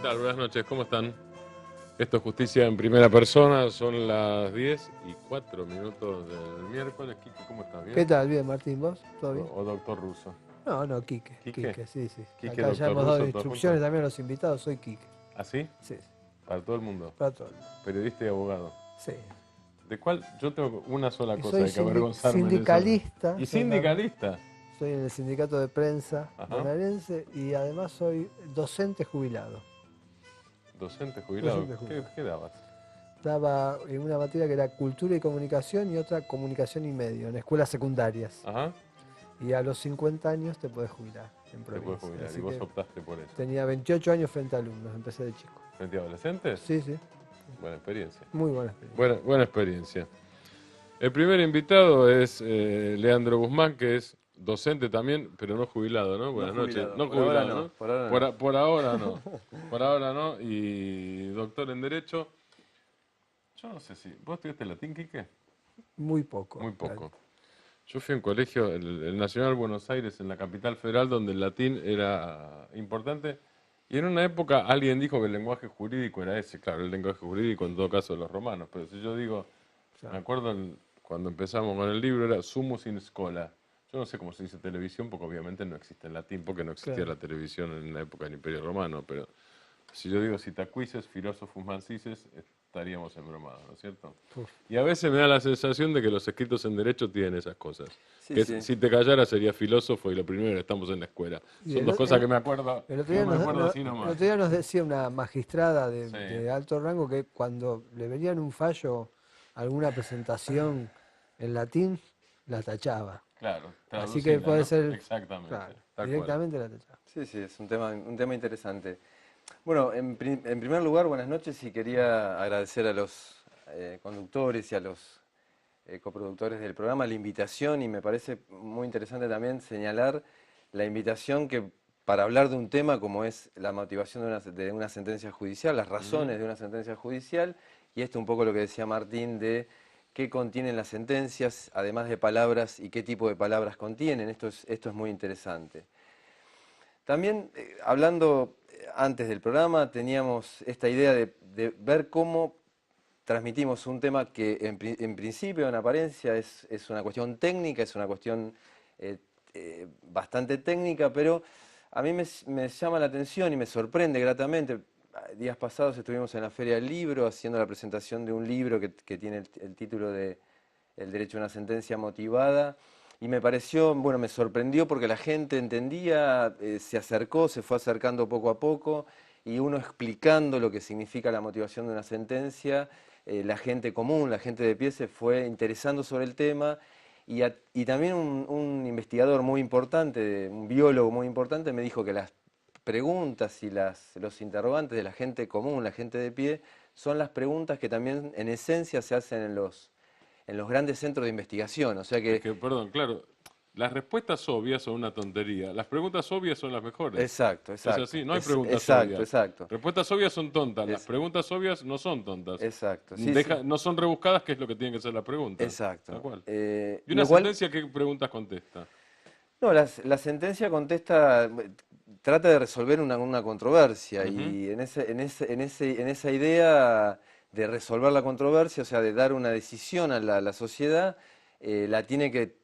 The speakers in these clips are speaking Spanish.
tal? Buenas noches, ¿cómo están? Esto es Justicia en Primera Persona, son las 10:04 del miércoles. Quique, ¿cómo estás? ¿Qué ¿Bien? tal? Bien, Martín, ¿vos? ¿Todo bien? ¿O doctor Russo? No, no, Quique, ¿Quique? Quique, sí, sí. ¿Quique, Acá ya doctor hemos dado Russo, todos juntos? instrucciones también a los invitados, soy Quique. ¿Ah, sí? Sí, sí, Para todo el mundo. para todo el mundo. Periodista y abogado. Sí. ¿De cuál? Yo tengo una sola Y cosa, soy hay que avergonzarme en eso. sindicalista, ¿Y sindicalista? soy en el sindicato de prensa Ajá. bonaerense y además soy docente jubilado. Docente jubilado. Docente jubilado. ¿Qué dabas? Daba en una materia que era cultura y comunicación y otra comunicación y medio, en escuelas secundarias. Ajá. Y a los 50 años te podés jubilar en Te puedes provincia. jubilar Así y vos que optaste por eso. tenía 28 años frente a alumnos, empecé de chico. ¿Frente a adolescentes? Sí, sí, Buena experiencia. muy buena experiencia. Buena experiencia. El primer invitado es Leandro Guzmán, que es docente también, pero no jubilado, ¿no? Buenas noches. No Por ahora jubilado, no, ¿no? por ahora no. Por ahora no. Por ahora no. Y doctor en Derecho. Yo no sé si. ¿Vos estudiaste latín, Quique? Muy poco. Muy poco. Yo fui a un colegio, el Nacional Buenos Aires, en la capital federal, donde el latín era importante. Y en una época alguien dijo que el lenguaje jurídico era ese. Claro, el lenguaje jurídico en todo caso de los romanos. Pero si yo digo, me acuerdo cuando empezamos con el libro, era sumus in schola. Yo no sé cómo se dice televisión, porque obviamente no existe en latín, porque no existía Claro. la televisión en la época del Imperio Romano. Pero si yo digo citacuices, filósofos mancices, estaríamos embromados, ¿no es cierto? Uf. Y a veces me da la sensación de que los escritos en derecho tienen esas cosas. Sí, Que sí. si te callara sería filósofo y lo primero estamos en la escuela. Y Son el dos o- cosas el- que me acuerdo, El otro que día no me nos, acuerdo así el nomás. otro día nos decía una magistrada Sí. de alto rango que cuando le venían un fallo a alguna presentación en latín, la tachaba. Claro, Así que traducila, puede ¿no? ser, Exactamente, claro, tal cual. directamente la tachaba. Sí, sí, es un tema interesante. Bueno, en primer lugar, buenas noches y quería agradecer a los conductores y a los coproductores del programa la invitación y me parece muy interesante también señalar la invitación que para hablar de un tema como es la motivación de una sentencia judicial, las razones de una sentencia judicial y esto un poco lo que decía Martín de qué contienen las sentencias, además de palabras y qué tipo de palabras contienen, esto es muy interesante. También, hablando antes del programa, teníamos esta idea de ver cómo transmitimos un tema que en principio, en apariencia, es una cuestión técnica, es una cuestión bastante técnica, pero a mí me llama la atención y me sorprende gratamente. Días pasados estuvimos en la Feria del Libro haciendo la presentación de un libro que tiene el título de El derecho a una sentencia motivada. Y me pareció, bueno, me sorprendió porque la gente entendía, se acercó, se fue acercando poco a poco, y uno explicando lo que significa la motivación de una sentencia, la gente común, la gente de pie se fue interesando sobre el tema, y también un investigador muy importante, un biólogo muy importante, me dijo que las preguntas y los interrogantes de la gente común, la gente de pie, son las preguntas que también en esencia se hacen en los grandes centros de investigación. O sea Es que, que, perdón, claro, las respuestas obvias son una tontería. Las preguntas obvias son las mejores. exacto, Es exacto. así, no hay preguntas Exacto, obvias. exacto. Respuestas obvias son tontas, las Es- preguntas obvias no son tontas. exacto, sí, sí, No son rebuscadas, que es lo que tienen que ser las preguntas. Tal exacto. cual. ¿Y una Lo cual, sentencia qué preguntas contesta? no, la sentencia contesta, trata de resolver una controversia Ujú. y en esa idea de resolver la controversia, o sea, de dar una decisión a la sociedad, la tiene que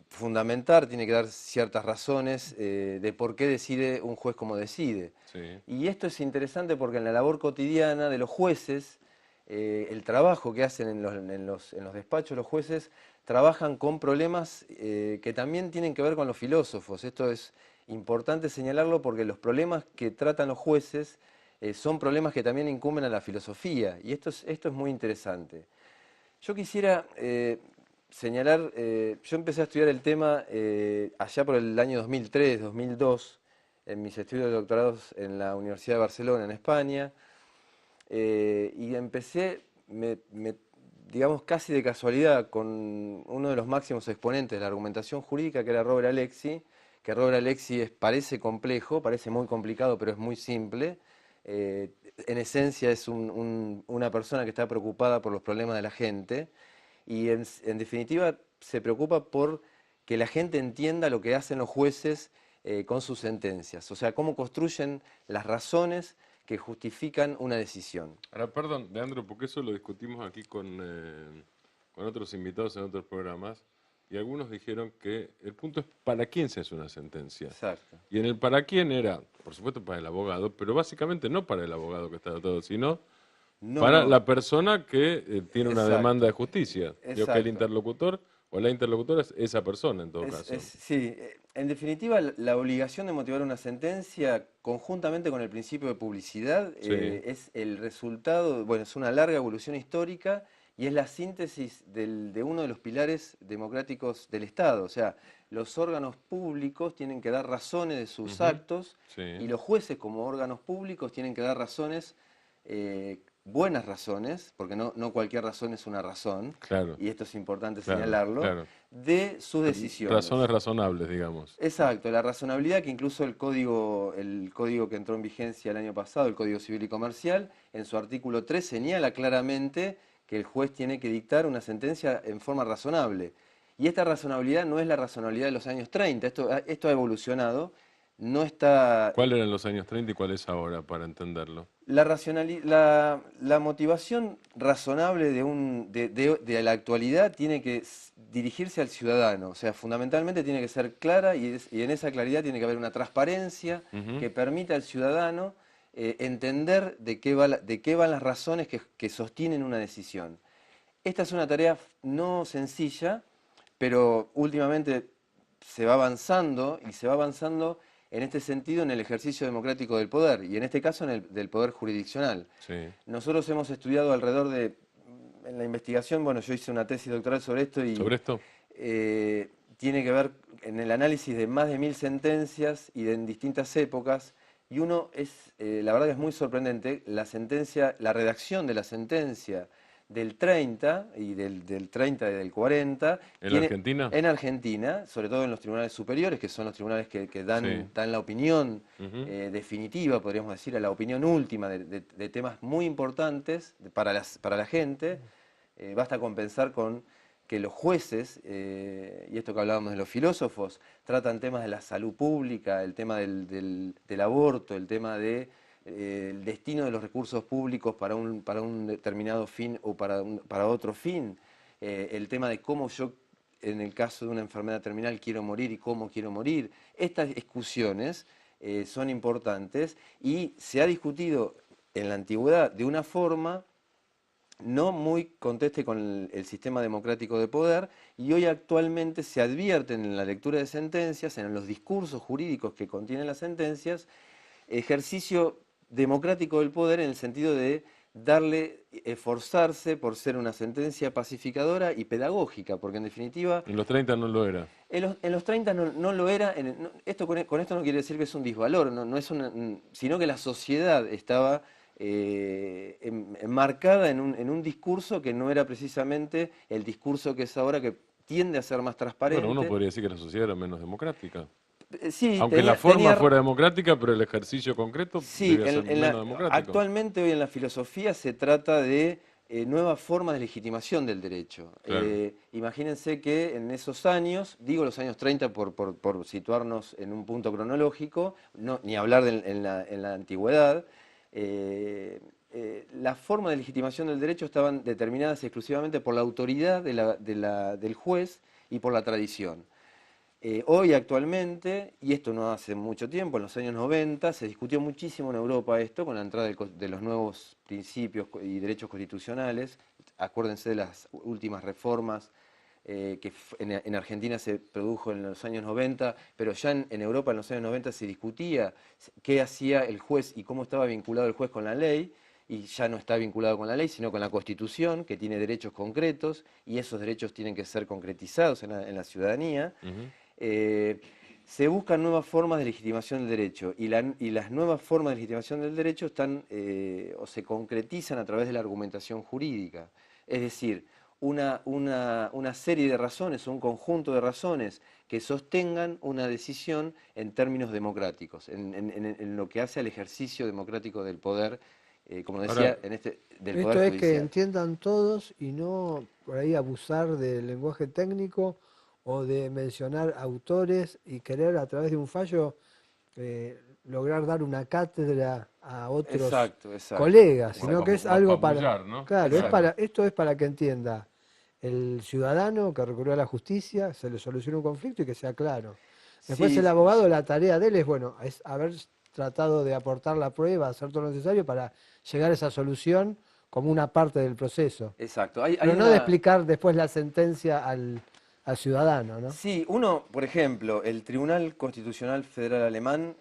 fundamentar, tiene que dar ciertas razones de por qué decide un juez como decide. Sí. Y esto es interesante porque en la labor cotidiana de los jueces, el trabajo que hacen en los despachos los jueces, trabajan con problemas que también tienen que ver con los filósofos. Esto es importante señalarlo porque los problemas que tratan los jueces son problemas que también incumben a la filosofía. Y esto es muy interesante. Yo quisiera señalar, yo empecé a estudiar el tema allá por el año 2003, 2002, en mis estudios de doctorados en la Universidad de Barcelona, en España, y empecé, digamos, casi de casualidad con uno de los máximos exponentes de la argumentación jurídica, que era Robert Alexi, que Robert Alexi parece complejo, parece muy complicado, pero es muy simple. En esencia es una persona que está preocupada por los problemas de la gente y en definitiva se preocupa por que la gente entienda lo que hacen los jueces con sus sentencias, o sea, cómo construyen las razones que justifican una decisión. Ahora, perdón, Leandro, porque eso lo discutimos aquí con otros invitados en otros programas, y algunos dijeron que el punto es para quién se hace una sentencia. Exacto. Y en el para quién era, por supuesto, para el abogado, pero básicamente no para el abogado que está tratado, sino No, para no, la persona que tiene una exacto, demanda de justicia. Digo que el exacto. interlocutor o la interlocutora es esa persona en todo caso. Sí, en definitiva, la obligación de motivar una sentencia, conjuntamente con el principio de publicidad, Sí. es el resultado, bueno, es una larga evolución histórica y es la síntesis de uno de los pilares democráticos del Estado. O sea, los órganos públicos tienen que dar razones de sus Ujú. actos Sí. y los jueces, como órganos públicos, tienen que dar razones, buenas razones, porque no cualquier razón es una razón, Claro, y esto es importante claro, señalarlo, claro. de sus decisiones. Razones razonables, digamos. Exacto, la razonabilidad que incluso el código que entró en vigencia el año pasado, el Código Civil y Comercial, en su artículo 3 señala claramente que el juez tiene que dictar una sentencia en forma razonable. Y esta razonabilidad no es la razonabilidad de los años 30, esto ha evolucionado, no está. ¿Cuál era en los años 30 y cuál es ahora, para entenderlo? La motivación razonable de la actualidad tiene que dirigirse al ciudadano, o sea, fundamentalmente tiene que ser clara y en esa claridad tiene que haber una transparencia Ujú. que permita al ciudadano entender de qué van las razones que sostienen una decisión. Esta es una tarea no sencilla, pero últimamente se va avanzando y se va avanzando en este sentido en el ejercicio democrático del poder y en este caso del poder jurisdiccional. Sí. Nosotros hemos estudiado en la investigación, bueno, yo hice una tesis doctoral sobre esto y ¿Sobre esto? tiene que ver en el análisis de más de 1000 sentencias y en distintas épocas. Y la verdad que es muy sorprendente, la redacción de la sentencia del 30 y del 30 y del 40, ¿En la Argentina? en Argentina, sobre todo en los tribunales superiores, que son los tribunales que Sí. dan la opinión Ujú. definitiva, podríamos decir, a la opinión última de temas muy importantes para la gente. Basta con pensar con que los jueces, y esto que hablábamos de los filósofos, tratan temas de la salud pública, el tema del aborto, el tema el destino de los recursos públicos para un determinado fin o para otro fin, el tema de cómo yo, en el caso de una enfermedad terminal, quiero morir y cómo quiero morir. Estas discusiones son importantes y se ha discutido en la antigüedad de una forma no muy conteste con el sistema democrático de poder y hoy actualmente se advierten en la lectura de sentencias, en los discursos jurídicos que contienen las sentencias, ejercicio democrático del poder en el sentido de esforzarse por ser una sentencia pacificadora y pedagógica, porque en definitiva En los 30 no lo era. en los 30 no lo era, con esto no quiere decir que es un disvalor, no es sino que la sociedad estaba enmarcada en un discurso que no era precisamente el discurso que es ahora, que tiende a ser más Bueno, uno transparente. podría decir que la sociedad era menos democrática. Sí, Aunque la forma fuera democrática, pero el ejercicio concreto sí, debía ser menos democrático. actualmente hoy en la filosofía se trata de nuevas formas de legitimación del derecho. Claro. Imagínense que en esos años, digo los años 30 por situarnos en un punto cronológico, ni hablar en la antigüedad, las formas de legitimación del derecho estaban determinadas exclusivamente por la autoridad del juez y por la tradición. Hoy actualmente, y esto no hace mucho tiempo, en los años 90, se discutió muchísimo en Europa esto, con la entrada de los nuevos principios y derechos constitucionales. Acuérdense de las últimas reformas en Argentina se produjo en los años 90, pero ya en Europa en los años 90 se discutía qué hacía el juez y cómo estaba vinculado el juez con la ley, y ya no está vinculado con la ley, sino con la Constitución, que tiene derechos concretos, y esos derechos tienen que ser concretizados en la ciudadanía. Ujú. eh, Se buscan nuevas formas de legitimación del derecho y las nuevas formas de legitimación del derecho están o se concretizan a través de la argumentación jurídica. Es decir, una serie de razones, un conjunto de razones que sostengan una decisión en términos democráticos, en lo que hace al ejercicio democrático del poder, como decía, Ahora, del Esto poder es que judicial. entiendan todos y no por ahí abusar del lenguaje técnico o de mencionar autores y querer a través de un fallo lograr dar una cátedra a otros Exacto, exacto. colegas, Como sino que es para algo para, apabullar, ¿no? claro, Exacto. esto es para que entienda el ciudadano que recurrió a la justicia, se le solucione un conflicto y que sea claro. Después Sí, el abogado, la tarea de él es, bueno, es haber tratado de aportar la prueba, hacer todo lo necesario para llegar a esa solución como una parte del proceso. exacto. Hay Pero no de una... explicar después la sentencia al ciudadano, ¿no? Sí, uno, por ejemplo, el Tribunal Constitucional Federal Alemán,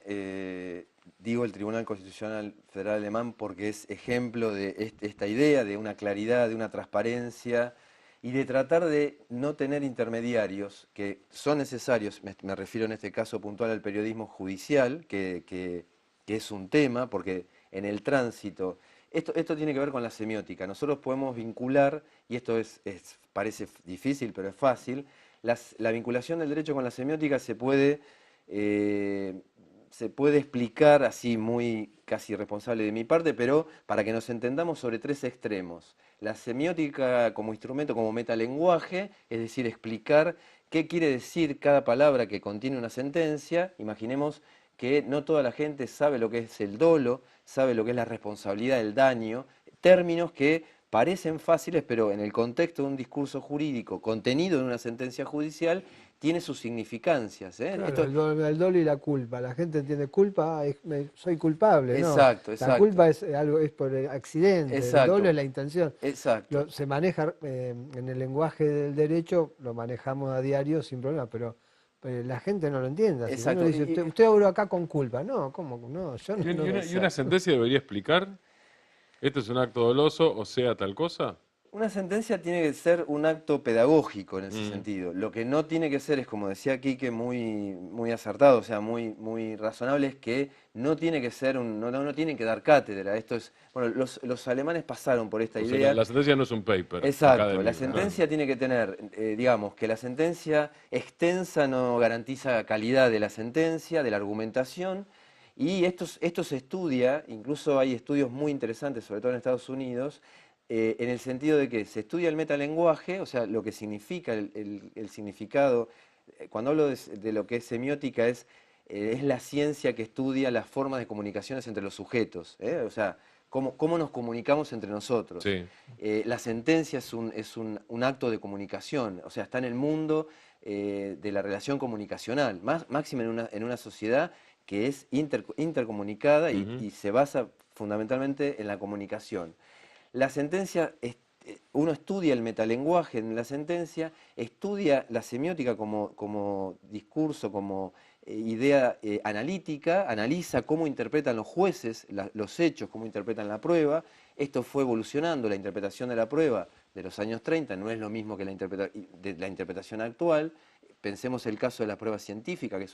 digo el Tribunal Constitucional Federal Alemán porque es ejemplo de esta idea de una claridad, de una transparencia y de tratar de no tener intermediarios que son necesarios, me refiero en este caso puntual al periodismo judicial, que es un tema, porque en el tránsito, esto tiene que ver con la semiótica, nosotros podemos vincular, y esto parece difícil, pero es fácil, la vinculación del derecho con la semiótica eh, se puede explicar así muy casi irresponsable de mi parte, pero para que nos entendamos sobre tres extremos. La semiótica como instrumento, como metalenguaje, es decir, explicar qué quiere decir cada palabra que contiene una sentencia. Imaginemos que no toda la gente sabe lo que es el dolo, sabe lo que es la responsabilidad del daño, términos que parecen fáciles, pero en el contexto de un discurso jurídico contenido en una sentencia judicial, tiene sus significancias. ¿Eh? Claro, Esto, el dolo y la culpa. La gente entiende culpa, soy culpable, no. exacto, La exacto, culpa es algo, es por el accidente, el dolo es exacto, la intención. exacto, Se maneja en el lenguaje del derecho, lo manejamos a diario sin problema, pero la gente no lo entiende. Así uno exacto. dice, usted obró acá con culpa. No, ¿cómo? No, yo ¿Y, no. y una sentencia debería explicar, esto es un acto doloso, o sea, tal cosa? Una sentencia tiene que ser un acto pedagógico en ese Mm. sentido. Lo que no tiene que ser es, como decía Quique, muy acertado, o sea, muy razonable, es que no tiene que ser no tienen que dar cátedra. Esto es, bueno, los alemanes pasaron por esta O sea, idea. la sentencia no es un paper Exacto, la académico, claro. sentencia tiene que tener, digamos, que la sentencia extensa no garantiza calidad de la sentencia, de la argumentación, y esto se estudia, incluso hay estudios muy interesantes, sobre todo en Estados Unidos, en el sentido de que se estudia el metalenguaje, o sea, lo que significa el significado. Cuando hablo de lo que es semiótica, es la ciencia que estudia las formas de comunicaciones entre los sujetos, o sea, cómo nos comunicamos entre nosotros. Sí. La sentencia es un acto de comunicación, o sea, está en el mundo de la relación comunicacional, máxima en una sociedad que es intercomunicada Ujú. y se basa fundamentalmente en la comunicación. La sentencia, uno estudia el metalenguaje en la sentencia, estudia la semiótica como discurso, como idea analítica, analiza cómo interpretan los jueces los hechos, cómo interpretan la prueba. Esto fue evolucionando, la interpretación de la prueba de los años 30 no es lo mismo que la interpretación actual. Pensemos el caso de la prueba científica, que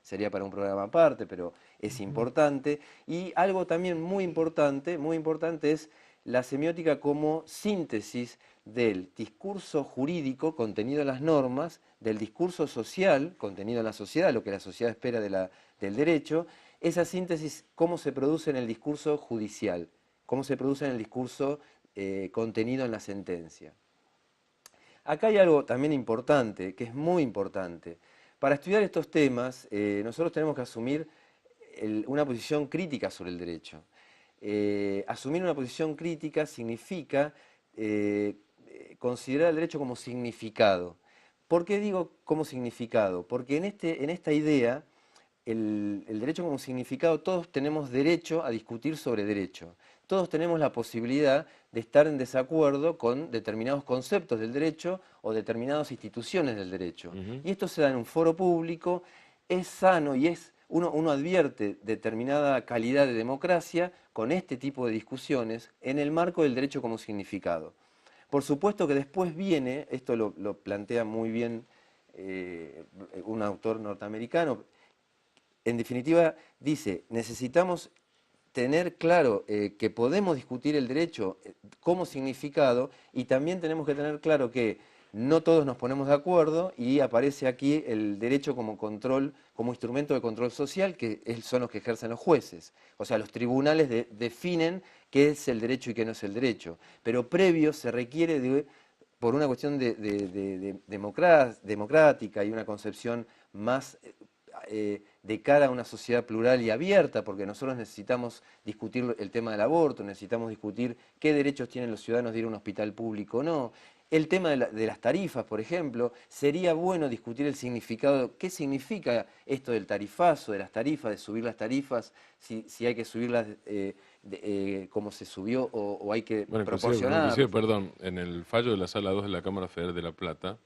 sería para un programa aparte, pero es importante. Y algo también muy importante es la semiótica como síntesis del discurso jurídico contenido en las normas, del discurso social contenido en la sociedad, lo que la sociedad espera del derecho, esa síntesis cómo se produce en el discurso judicial, cómo se produce en el discurso contenido en la sentencia. Acá hay algo también importante, que es muy importante. Para estudiar estos temas, nosotros tenemos que asumir una posición crítica sobre el derecho. Asumir una posición crítica significa considerar el derecho como significado. ¿Por qué digo como significado? Porque en esta idea, el derecho como significado, todos tenemos derecho a discutir sobre derecho. Todos tenemos la posibilidad de estar en desacuerdo con determinados conceptos del derecho o determinadas instituciones del derecho. Ujú. Y esto se da en un foro público, es sano y uno advierte determinada calidad de democracia con este tipo de discusiones en el marco del derecho como significado. Por supuesto que después viene, esto lo plantea muy bien un autor norteamericano, en definitiva dice, necesitamos tener claro que podemos discutir el derecho como significado y también tenemos que tener claro que no todos nos ponemos de acuerdo y aparece aquí el derecho como control, como instrumento de control social que son los que ejercen los jueces. O sea, los tribunales definen qué es el derecho y qué no es el derecho. Pero previo se requiere por una cuestión democrática y una concepción más de cara a una sociedad plural y abierta, porque nosotros necesitamos discutir el tema del aborto, necesitamos discutir qué derechos tienen los ciudadanos de ir a un hospital público o no. El tema de las tarifas, por ejemplo, sería bueno discutir el significado, qué significa esto del tarifazo, de las tarifas, de subir las tarifas, si hay que subirlas como se subió o hay que Bueno, proporcionar. perdón, en el fallo de la Sala 2 de la Cámara Federal de La Plata,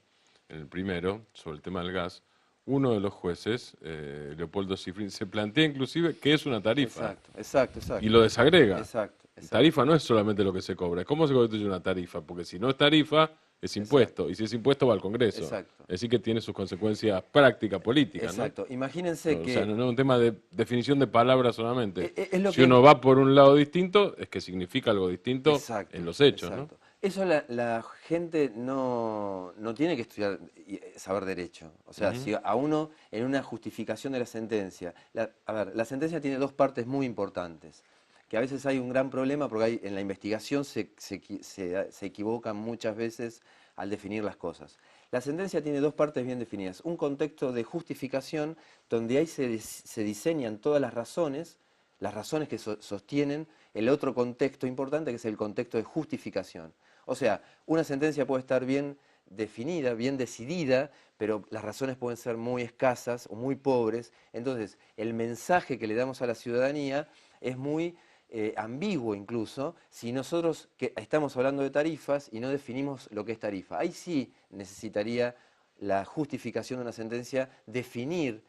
en el primero, sobre el tema del gas, uno de los jueces, Leopoldo Cifrin, se plantea inclusive que es una tarifa. Exacto. Y lo desagrega. Exacto. Tarifa no es solamente lo que se cobra, es cómo se constituye una tarifa, porque si no es tarifa, es impuesto, y si es impuesto va al Congreso. Exacto. Es decir, que tiene sus consecuencias prácticas, políticas. Exacto. ¿no? Imagínense O que... sea, no es un tema de definición de palabras solamente. Es Si uno va por un lado distinto, es que significa algo distinto Exacto, en los hechos. exacto. ¿no? Eso la gente no tiene que estudiar y saber derecho. O sea, si a uno en una justificación de la sentencia... a ver, la sentencia tiene dos partes muy importantes, que a veces hay un gran problema porque en la investigación se equivocan muchas veces al definir las cosas. La sentencia tiene dos partes bien definidas. Un contexto de justificación donde ahí se diseñan todas las razones que sostienen el otro contexto importante, que es el contexto de justificación. O sea, una sentencia puede estar bien definida, bien decidida, pero las razones pueden ser muy escasas o muy pobres. Entonces, el mensaje que le damos a la ciudadanía es muy ambiguo incluso, si nosotros que estamos hablando de tarifas y no definimos lo que es tarifa. Ahí sí necesitaría la justificación de una sentencia definir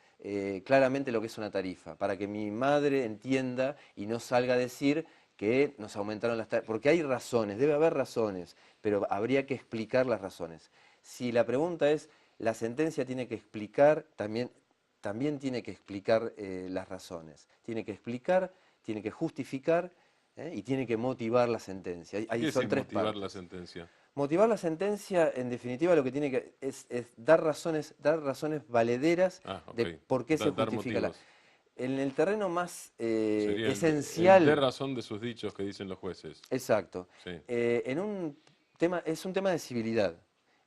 claramente lo que es una tarifa, para que mi madre entienda y no salga a decir que nos aumentaron las tarifas, porque hay razones, debe haber razones, pero habría que explicar las razones. Si la pregunta es, la sentencia tiene que explicar, también tiene que explicar las razones, tiene que explicar, tiene que justificar y tiene que motivar la sentencia. Ahí ¿Qué son es tres motivar partes. la sentencia? Motivar la sentencia, en definitiva, lo que tiene que es dar razones valederas de por qué se justifica la... Motivos. En el terreno más Sería esencial... el de razón de sus dichos que dicen los jueces. Exacto. Sí. Es un tema de civilidad.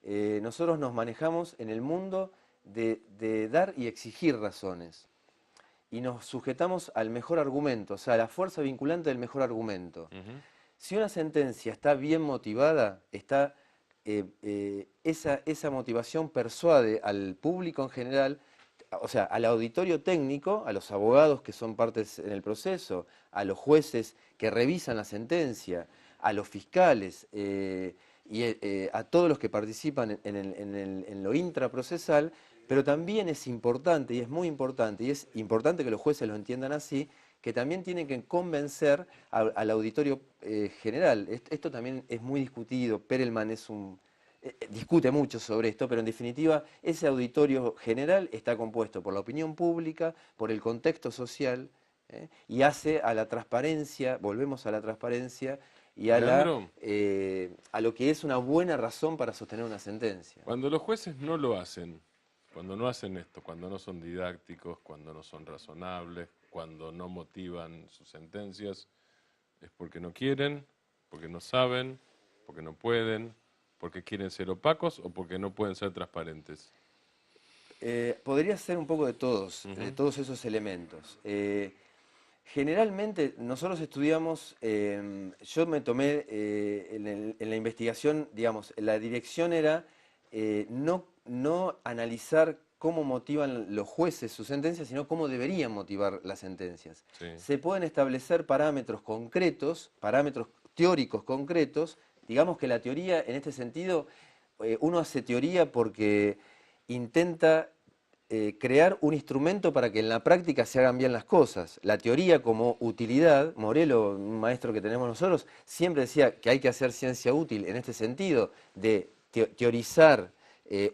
Nosotros nos manejamos en el mundo de dar y exigir razones. Y nos sujetamos al mejor argumento, o sea, a la fuerza vinculante del mejor argumento. Si una sentencia está bien motivada, esa motivación persuade al público en general, o sea, al auditorio técnico, a los abogados que son partes en el proceso, a los jueces que revisan la sentencia, a los fiscales y a todos los que participan en lo intraprocesal, pero también es importante, y es muy importante, y es importante que los jueces lo entiendan así, que también tienen que convencer al auditorio general. Esto también es muy discutido, Perelman discute mucho sobre esto, pero en definitiva ese auditorio general está compuesto por la opinión pública, por el contexto social, y hace a la transparencia, volvemos a la transparencia, y a lo que es una buena razón para sostener una sentencia. Cuando los jueces no lo hacen, cuando no hacen esto, cuando no son didácticos, cuando no son razonables, cuando no motivan sus sentencias, es porque no quieren, porque no saben, porque no pueden, porque quieren ser opacos o porque no pueden ser transparentes. Podría ser un poco de todos esos elementos. Generalmente nosotros estudiamos, yo me tomé en la investigación, digamos, la dirección era no analizar cómo motivan los jueces sus sentencias, sino cómo deberían motivar las sentencias. Sí. Se pueden establecer parámetros concretos, parámetros teóricos concretos. Digamos que la teoría, en este sentido, uno hace teoría porque intenta crear un instrumento para que en la práctica se hagan bien las cosas. La teoría como utilidad, Morelo, un maestro que tenemos nosotros, siempre decía que hay que hacer ciencia útil en este sentido, de teorizar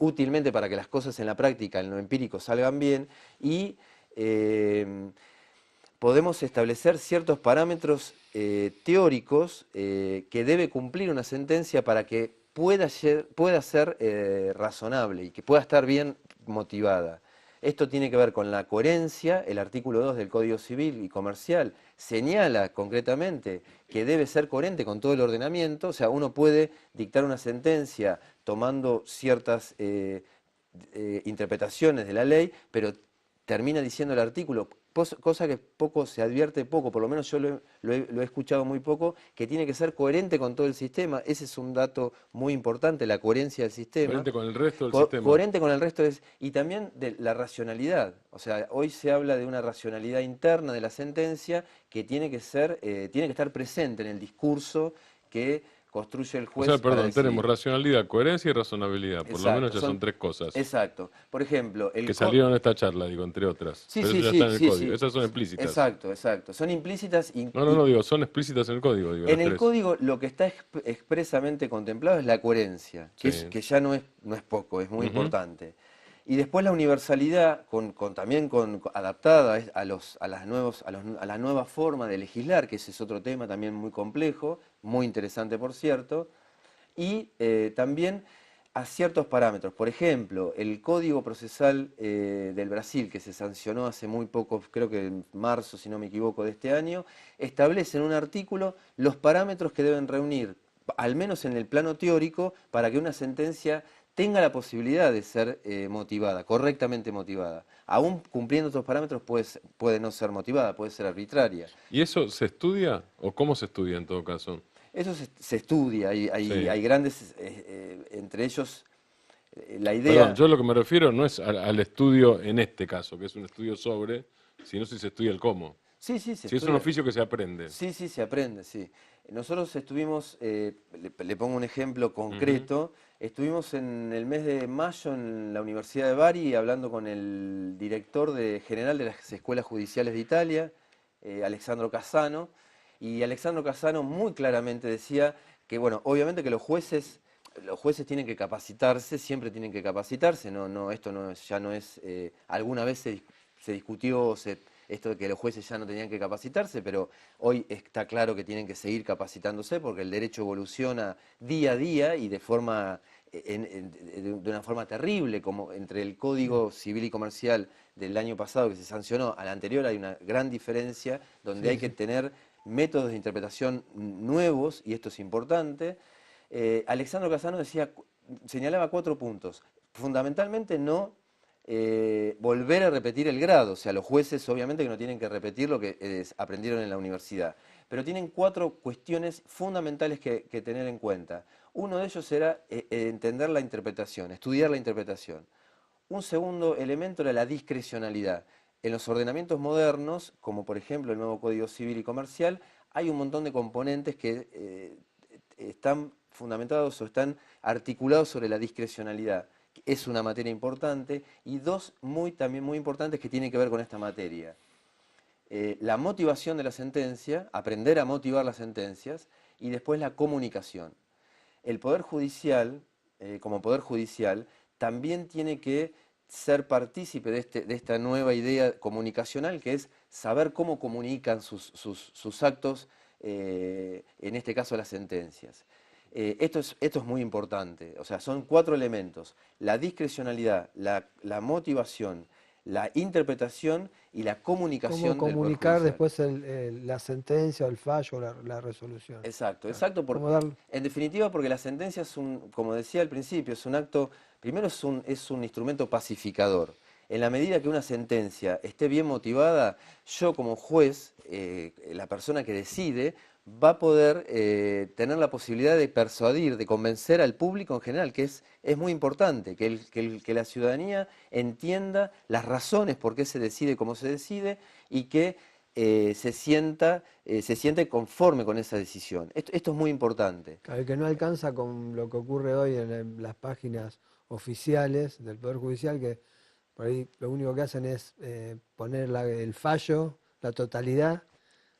útilmente para que las cosas en la práctica, en lo empírico, salgan bien, y podemos establecer ciertos parámetros teóricos que debe cumplir una sentencia para que pueda ser razonable y que pueda estar bien motivada. Esto tiene que ver con la coherencia. El artículo 2 del Código Civil y Comercial señala concretamente que debe ser coherente con todo el ordenamiento. O sea, uno puede dictar una sentencia tomando ciertas interpretaciones de la ley, pero termina diciendo el artículo, cosa que poco se advierte poco, por lo menos yo lo he escuchado muy poco, que tiene que ser coherente con todo el sistema. Ese es un dato muy importante, la coherencia del sistema. Coherente con el resto del sistema. Coherente con el resto y también de la racionalidad. O sea, hoy se habla de una racionalidad interna de la sentencia que tiene que estar presente en el discurso que construye el O juez. sea, para perdón, decidir. tenemos racionalidad, coherencia y razonabilidad. Por lo Exacto, menos ya son tres cosas exacto. Por ejemplo, que salieron en esta charla, digo, entre otras. Sí, Pero sí, eso ya sí, está en el sí, código. sí. Esas son explícitas. Exacto, exacto. Son implícitas No, digo, son explícitas en el código, digo, en las el tres. código lo que está expresamente contemplado es la coherencia, Sí. que ya no es poco, es muy Ujú. importante. Y después la universalidad, también adaptada a las nuevas formas de legislar, que ese es otro tema también muy complejo, muy interesante por cierto, y también a ciertos parámetros. Por ejemplo, el Código Procesal del Brasil, que se sancionó hace muy poco, creo que en marzo, si no me equivoco, de este año, establece en un artículo los parámetros que deben reunir, al menos en el plano teórico, para que una sentencia tenga la posibilidad de ser motivada, correctamente motivada. Aún cumpliendo estos parámetros puede no ser motivada, puede ser arbitraria. ¿Y eso se estudia o cómo se estudia en todo caso? Eso se estudia, Sí. hay grandes, entre ellos, la idea... Perdón, yo lo que me refiero no es al estudio en este caso, que es un estudio sobre, sino si se estudia el cómo. Sí, sí, se Si es un estudia. oficio que se aprende. Sí, sí, se aprende, sí. Nosotros estuvimos, le pongo un ejemplo concreto, estuvimos en el mes de mayo en la Universidad de Bari hablando con el director general de las escuelas judiciales de Italia, Alessandro Casano, y Alessandro Casano muy claramente decía que, bueno, obviamente que los jueces tienen que capacitarse, siempre tienen que capacitarse, esto ya no es, alguna vez se discutió, esto de que los jueces ya no tenían que capacitarse, pero hoy está claro que tienen que seguir capacitándose porque el derecho evoluciona día a día y de una forma terrible, como entre el Código Civil y Comercial del año pasado que se sancionó al anterior hay una gran diferencia donde hay que tener métodos de interpretación nuevos, y esto es importante. Alessandro Casano señalaba 4 puntos. Fundamentalmente no volver a repetir el grado, o sea, los jueces obviamente que no tienen que repetir lo que aprendieron en la universidad, pero tienen 4 cuestiones fundamentales que tener en cuenta. Uno de ellos era entender la interpretación, estudiar la interpretación. Un segundo elemento era la discrecionalidad. En los ordenamientos modernos, como por ejemplo el nuevo Código Civil y Comercial, hay un montón de componentes que están fundamentados o están articulados sobre la discrecionalidad. Es una materia importante, y 2 también muy importantes que tienen que ver con esta materia. La motivación de la sentencia, aprender a motivar las sentencias, y después la comunicación. El Poder Judicial, como Poder Judicial, también tiene que ser partícipe de esta nueva idea comunicacional, que es saber cómo comunican sus actos, en este caso las sentencias. Esto es muy importante, o sea, son 4 elementos: la discrecionalidad, la motivación, la interpretación y la comunicación Cómo del Poder comunicar Judicial. después la sentencia o el fallo o la resolución. Exacto, Claro. exacto. Cómo dar- En definitiva, porque la sentencia como decía al principio, es un acto, primero es un instrumento pacificador. En la medida que una sentencia esté bien motivada, yo como juez, la persona que decide, va a poder tener la posibilidad de persuadir, de convencer al público en general, que es muy importante, que la ciudadanía entienda las razones por qué se decide como se decide, y que se siente conforme con esa decisión. Esto es muy importante. Claro, que no alcanza con lo que ocurre hoy en las páginas oficiales del Poder Judicial, que por ahí lo único que hacen es poner el fallo, la totalidad,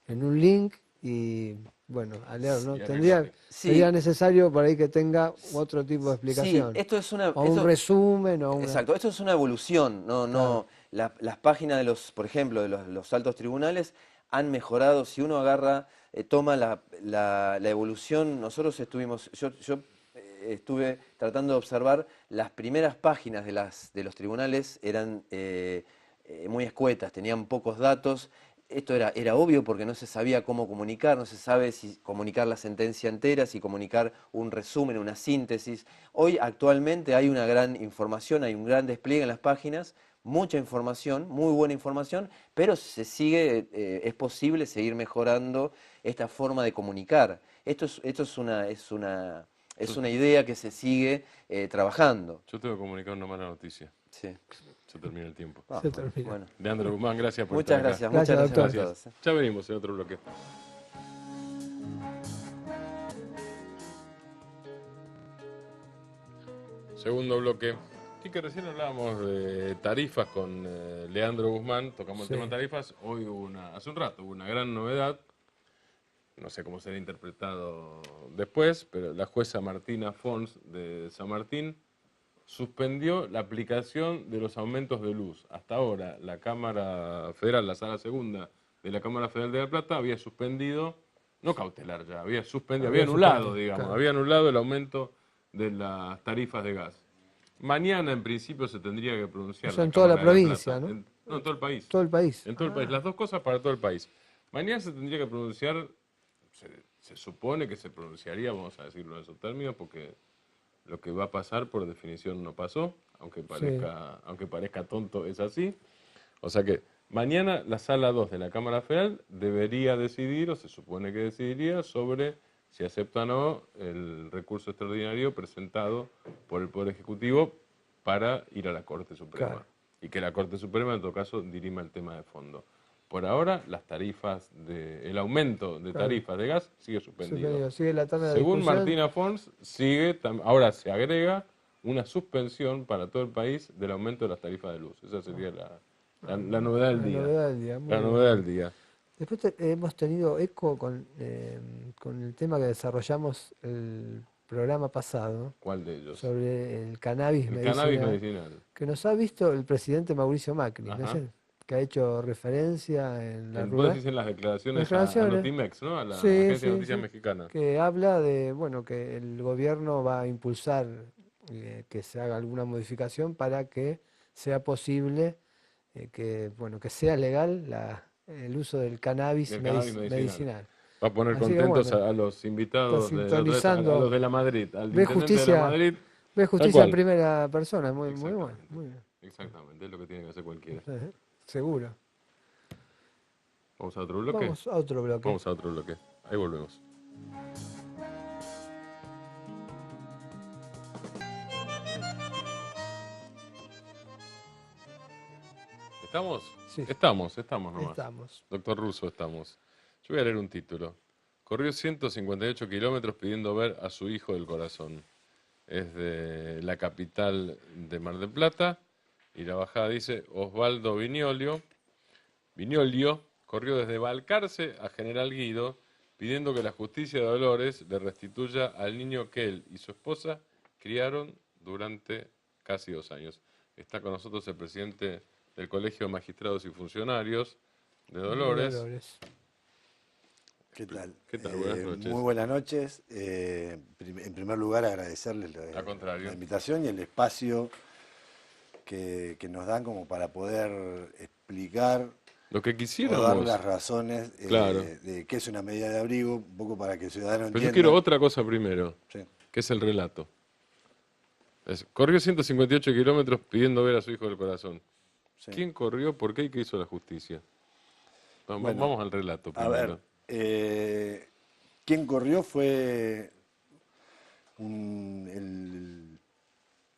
en un link y, bueno, a leer, ¿no? Y arreglate. Sería Sí, necesario por ahí que tenga otro tipo de sí, explicación, esto es o un resumen, o una... exacto, esto es una evolución. Claro. Las páginas por ejemplo, de los altos tribunales han mejorado. Si uno agarra, toma la evolución, nosotros yo estuve tratando de observar las primeras páginas de los tribunales, eran muy escuetas, tenían pocos datos. Esto era obvio porque no se sabía cómo comunicar, no se sabe si comunicar la sentencia entera, si comunicar un resumen, una síntesis. Hoy actualmente hay una gran información, hay un gran despliegue en las páginas, mucha información, muy buena información, pero se sigue, es posible seguir mejorando esta forma de comunicar. Esto es una idea que se sigue trabajando. Yo tengo que comunicar una mala noticia. Sí. Se termina el tiempo. Ah, Se termina. bueno. Leandro Guzmán, gracias por Muchas estar acá. gracias, Gracias, muchas gracias doctor. a todos. Ya venimos en otro bloque. Segundo bloque. Sí, que recién hablábamos de tarifas con Leandro Guzmán, tocamos Sí. el tema tarifas. Hoy hace un rato hubo una gran novedad, no sé cómo será interpretado después, pero la jueza Martina Fons de San Martín suspendió la aplicación de los aumentos de luz. Hasta ahora la Cámara Federal, la Sala Segunda de la Cámara Federal de La Plata había suspendido, no cautelar ya, había anulado, suspendido, digamos, claro. había anulado el aumento de las tarifas de gas. Mañana en principio se tendría que pronunciar Eso la en toda la Cámara de La provincia, Plata. ¿no? No, en todo el país. Todo el país. En todo el país. Las dos cosas para todo el país. Mañana se tendría que pronunciar, se supone que se pronunciaría, vamos a decirlo en esos términos, porque lo que va a pasar por definición no pasó, aunque parezca tonto, es así. O sea que mañana la Sala 2 de la Cámara Federal debería decidir, o se supone que decidiría, sobre si acepta o no el recurso extraordinario presentado por el Poder Ejecutivo para ir a la Corte Suprema. Claro. Y que la Corte Suprema, en todo caso, dirima el tema de fondo. Por ahora, el aumento de Claro. tarifas de gas sigue suspendido. Suspendido. Sigue la tanda de Según discusión. Martina Fons, ahora se agrega una suspensión para todo el país del aumento de las tarifas de luz. Esa sería la novedad del La día. novedad del día. Muy La bien. novedad del día. Después hemos tenido eco con el tema que desarrollamos el programa pasado ¿Cuál de ellos? sobre el cannabis El medicinal, cannabis medicinal. que nos ha visto el presidente Mauricio Macri, ¿no es Ajá. cierto? Que ha hecho referencia en la Vos rueda. decís en las declaraciones a Declaraciones. Notimex, ¿no? A la Sí, Agencia sí, de Noticias sí. Mexicana. Que habla de, bueno, que el gobierno va a impulsar que se haga alguna modificación para que sea posible que sea legal el uso del cannabis, El cannabis medicinal. Va a poner Así que, contentos bueno, a los invitados, está de la otra vez, a sintonizando. los de la Madrid, al Ve intendente de la justicia, Madrid. ve Tal justicia cual. en primera persona, muy bueno, Exactamente. muy bien. Exactamente, es lo que tiene que hacer cualquiera. Seguro. ¿Vamos a otro bloque? Vamos a otro bloque. Vamos a otro bloque. Ahí volvemos. ¿Estamos? Sí. Estamos nomás. Estamos. Doctor Russo, estamos. Yo voy a leer un título. Corrió 158 kilómetros pidiendo ver a su hijo del corazón. Es de la capital de Mar del Plata. Y la bajada dice Osvaldo Viñolio corrió desde Balcarce a General Guido pidiendo que la justicia de Dolores le restituya al niño que él y su esposa criaron durante casi 2 años. Está con nosotros el presidente del Colegio de Magistrados y Funcionarios de Dolores. ¿Qué tal? ¿Qué tal? Buenas noches. Muy buenas noches. En primer lugar, agradecerles Al contrario. la invitación y el espacio que nos dan como para poder explicar Lo que o dar quisiéramos. las razones Claro. de qué es una medida de abrigo, un poco para que el ciudadano Pero entienda. yo quiero otra cosa primero, Sí. que es el relato. Corrió 158 kilómetros pidiendo ver a su hijo del corazón. Sí. ¿Quién corrió? ¿Por qué? ¿Y qué hizo la justicia? Bueno, Vamos al relato A primero. ver, quien corrió fue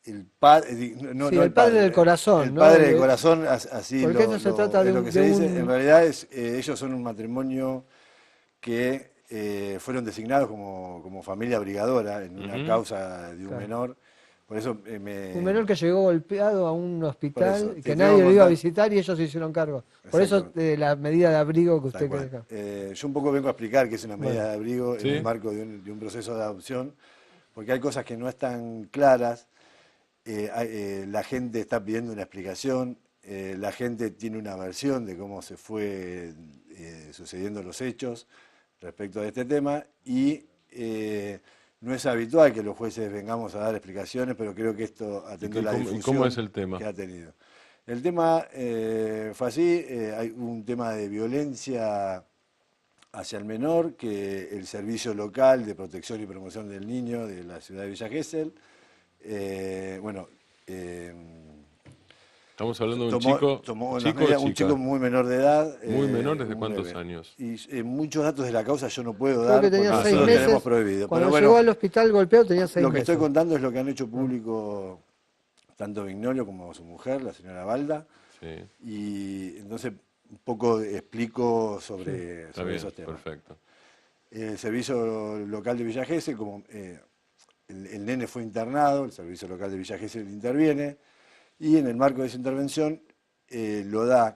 el padre, no, Sí, no el padre del corazón, el ¿no? padre del corazón, así Porque eso se trata es de lo un- que de se dice. un- En realidad ellos son un matrimonio que fueron designados como familia brigadora en una Ujú. causa de un Claro. menor. Por eso Un menor que llegó golpeado a un Por hospital eso, y te que tengo nadie que lo iba a contar. visitar y ellos se hicieron cargo. Por eso Exactamente. la medida de abrigo que Tal usted cual. deja. Yo un poco vengo a explicar qué es una medida Bueno. de abrigo Sí. en el marco de un proceso de adopción, porque hay cosas que no están claras. La gente está pidiendo una explicación, la gente tiene una versión de cómo se fue sucediendo los hechos respecto a este tema y no es habitual que los jueces vengamos a dar explicaciones, pero creo que esto atende a la ¿Y difusión cómo es el tema? que ha tenido. El tema fue así, hay un tema de violencia hacia el menor que el Servicio Local de Protección y Promoción del Niño de la ciudad de Villa Gesell, Estamos hablando de un tomó unas chico medidas, o un chica. chico muy menor de edad. Muy menor, ¿desde un cuántos bebé. años? Y muchos datos de la causa yo no puedo Creo dar que tenía porque 6 nosotros meses. tenemos prohibido. Cuando Pero bueno, llegó al hospital golpeado tenía 6 lo que estoy meses. contando es lo que han hecho público tanto Vignolio como su mujer, la señora Balda. Sí, Y entonces un poco explico sobre está bien, esos temas. perfecto. El servicio local de Villa Gesell, como el nene fue internado, el servicio local de Villa Gesell interviene y en el marco de esa intervención lo da,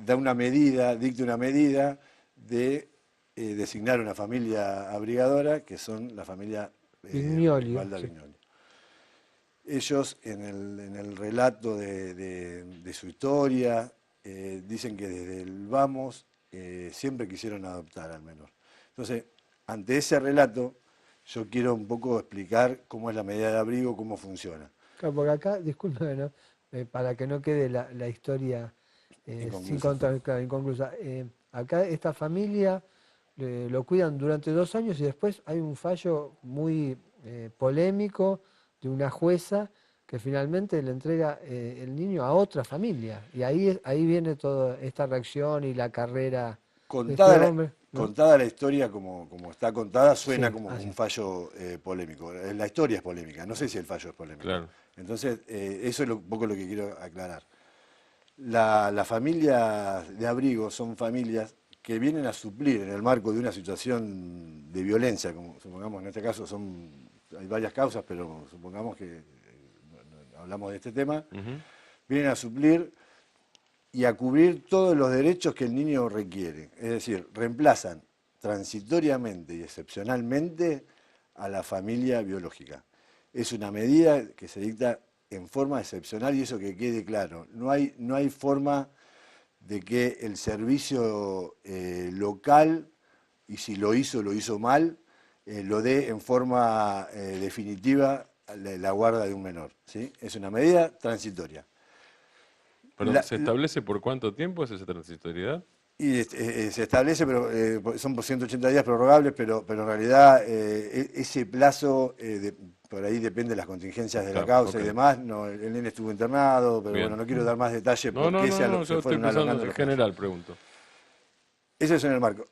da una medida, dicta una medida de designar una familia abrigadora, que son la familia Vignolio, Balda sí. Vignolio. Ellos en el relato de su historia dicen que desde el vamos siempre quisieron adoptar al menor. Entonces, ante ese relato, yo quiero un poco explicar cómo es la medida de abrigo, cómo funciona. Claro, porque acá, discúlpeme, ¿no? Para que no quede la historia inconclusa. Acá esta familia lo cuidan durante 2 años y después hay un fallo muy polémico de una jueza que finalmente le entrega el niño a otra familia. Y ahí viene toda esta reacción y la carrera de este hombre, ¿no? Contada la historia como está contada, suena Sí, como así. un fallo polémico. La historia es polémica, no sé si el fallo es polémico. Claro. Entonces, eso es un poco lo que quiero aclarar. Las familias de abrigo son familias que vienen a suplir en el marco de una situación de violencia, como supongamos en este caso hay varias causas, pero supongamos que hablamos de este tema, vienen a suplir y a cubrir todos los derechos que el niño requiere. Es decir, reemplazan transitoriamente y excepcionalmente a la familia biológica. Es una medida que se dicta en forma excepcional y eso que quede claro. No hay forma de que el servicio local, y si lo hizo mal, lo dé en forma definitiva la guarda de un menor. ¿Sí? Es una medida transitoria. Pero ¿se establece por cuánto tiempo es esa transitoriedad? Y se establece, pero son por 180 días prorrogables, pero en realidad ese plazo por ahí depende de las contingencias de la causa y demás. No, el nene estuvo internado, pero Bien. bueno, no quiero dar más detalles porque No, se yo estoy fueron pensando alongando en los general, pregunto. Eso es en el marco.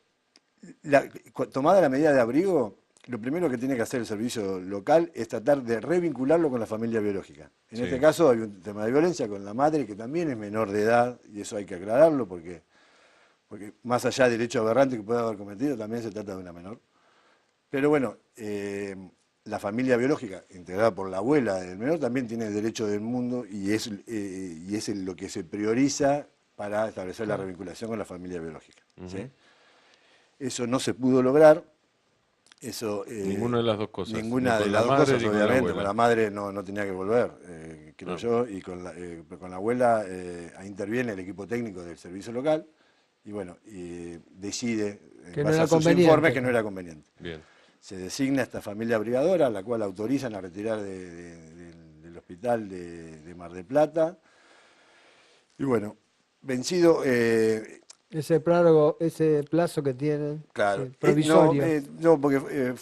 Tomada la medida de abrigo, lo primero que tiene que hacer el servicio local es tratar de revincularlo con la familia biológica. En este caso hay un tema de violencia con la madre, que también es menor de edad, y eso hay que aclararlo, porque más allá del hecho aberrante que pueda haber cometido, también se trata de una menor. Pero bueno, la familia biológica, integrada por la abuela del menor, también tiene el derecho del mundo y es lo que se prioriza para establecer la revinculación con la familia biológica. ¿Sí? Eso no se pudo lograr. Ninguna de las dos cosas. Ninguna Ni de con las la dos madre cosas, ni con la obviamente. abuela. Con la madre no tenía que volver, creo yo, y con la abuela ahí interviene el equipo técnico del servicio local y bueno, decide, Que en no base era a sus conveniente. informes, que no era conveniente. Bien. Se designa esta familia abrigadora, a la cual autorizan a retirar del hospital de Mar del Plata. Y bueno, vencido... Ese plazo que tienen, Claro. sí, provisorio. No, porque